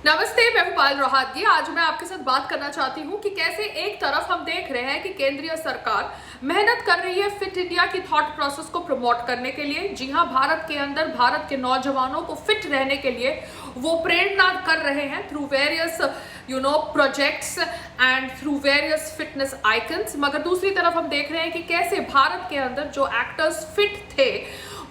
नमस्ते, मैं भोपाल रोहातगी। आज मैं आपके साथ बात करना चाहती हूँ कि कैसे एक तरफ हम देख रहे हैं कि केंद्रीय सरकार मेहनत कर रही है फिट इंडिया की थॉट प्रोसेस को प्रमोट करने के लिए। जी हाँ, भारत के अंदर भारत के नौजवानों को फिट रहने के लिए वो प्रेरणा कर रहे हैं through various projects and through various fitness icons. मगर दूसरी तरफ हम देख रहे हैं कि कैसे भारत के अंदर जो एक्टर्स फिट थे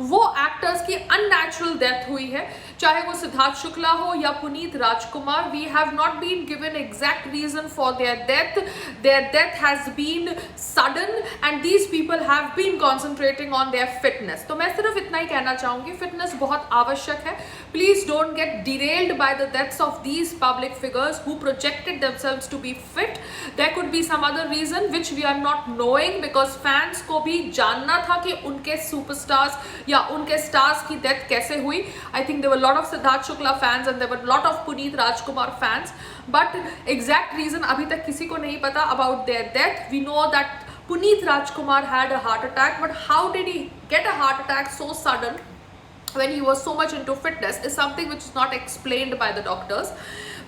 वो एक्टर्स की अननेचुरल डेथ हुई है, चाहे वो सिद्धार्थ शुक्ला हो या Puneet Rajkumar. We have not been given exact reason for their death has been sudden and these people have been concentrating on their fitness. तो मैं सिर्फ इतना ही कहना चाहूंगी, फिटनेस बहुत आवश्यक है। Please don't get derailed by the deaths of these public figures who projected themselves to be fit. There could be some other reason which we are not knowing, because fans को भी जानना था कि उनके superstars या उनके stars की death कैसे हुई। I think there were lot of Siddharth Shukla fans and there were lot of Puneet Rajkumar fans, but exact reason अभी तक किसी को नहीं पता about their death. We know that Puneet Rajkumar had a heart attack, but how did he get a heart attack so sudden when he was so much into fitness is something which is not explained by the doctors.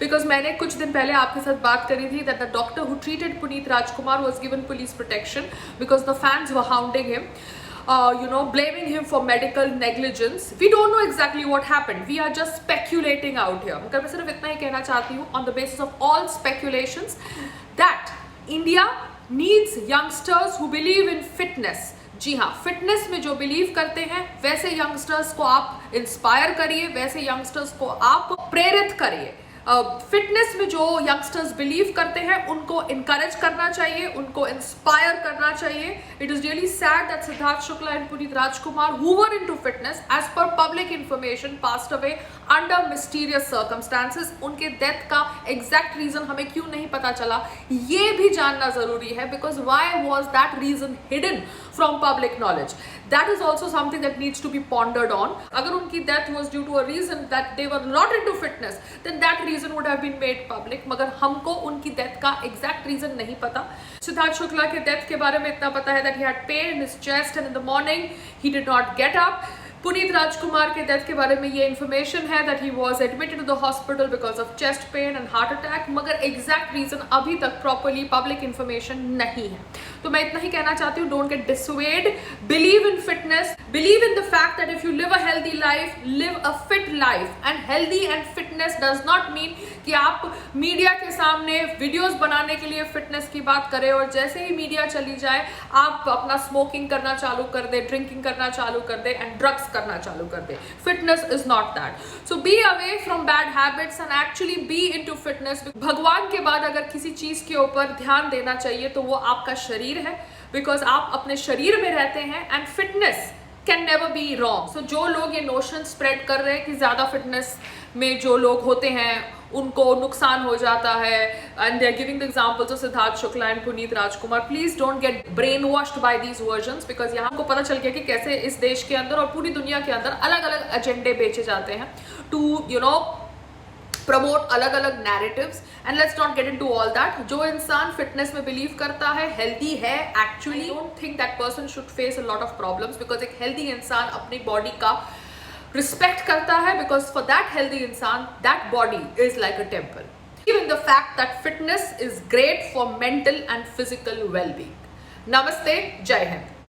Because मैंने कुछ दिन पहले आपके साथ बात करी थी that the doctor who treated Puneet Rajkumar was given police protection because the fans were hounding him. Blaming him for medical negligence. We don't know exactly what happened. We are just speculating out here. मैं सिर्फ इतना ही कहना चाहती हूँ on the basis of all speculations that India needs youngsters who believe in fitness. जी हाँ, fitness में जो believe करते हैं वैसे यंगस्टर्स को आप इंस्पायर करिए, वैसे यंगस्टर्स को आप प्रेरित करिए। फिटनेस में जो यंगस्टर्स बिलीव करते हैं उनको इनकरेज करना चाहिए, उनको इंस्पायर करना चाहिए। It is really sad that Siddharth Shukla and Puneet Rajkumar who were into fitness as per public information passed away under mysterious circumstances. उनके डेथ का एग्जैक्ट रीजन हमें क्यों नहीं पता चला, ये भी जानना जरूरी है, because why was that reason hidden from public knowledge? That is also something that needs to be pondered on. अगर उनकी death was due to a reason that they were not into fitness, then that reason would have been made public. मगर हमको उनकी death का exact reason नहीं पता। सिद्धार्थ शुक्ला के death के बारे में इतना पता है that he had pain in his chest and in the morning he did not get up. Puneet राजकुमार के डेथ के बारे में ये इन्फॉर्मेशन है that he was admitted to the hospital because of chest pain and heart attack, मगर exact reason अभी तक properly public information नहीं है। तो मैं इतना ही कहना चाहती हूँ, don't get dissuaded, believe in fitness, believe in the fact that if you live a healthy life, live a fit life. And healthy and fitness does not mean कि आप मीडिया के सामने वीडियोस बनाने के लिए फिटनेस की बात करें और जैसे ही मीडिया चली जाए आप अपना स्मोकिंग करना चालू कर दे, ड्रिंकिंग करना चालू कर दे एंड ड्रग्स करना चालू कर दे। Fitness is not that. So be away from bad habits and actually be into fitness. भगवान के बाद अगर किसी चीज के ऊपर ध्यान देना चाहिए तो वो आपका शरीर है, बिकॉज आप अपने शरीर में रहते हैं and fitness can never be wrong. So जो लोग ये नोशन स्प्रेड कर रहे हैं कि ज्यादा फिटनेस में जो लोग होते हैं उनको नुकसान हो जाता है, and they are giving the examples of Siddharth Shukla and Puneet Rajkumar, please don't get brainwashed by these versions, because यहाँ को पता चल गया कि कैसे इस देश के अंदर और पूरी दुनिया के अंदर अलग अलग एजेंडे बेचे जाते हैं टू प्रमोट अलग अलग narratives. And let's not get into all that. जो इंसान फिटनेस में बिलीव करता है, हेल्दी है, actually don't think that person should face a lot of problems, because एक हेल्दी इंसान अपनी बॉडी का रिस्पेक्ट करता है, बिकॉज फॉर दैट हेल्दी इंसान that body is like a temple. Even the fact that fitness is great for mental and physical well-being. Namaste, Jai Hind.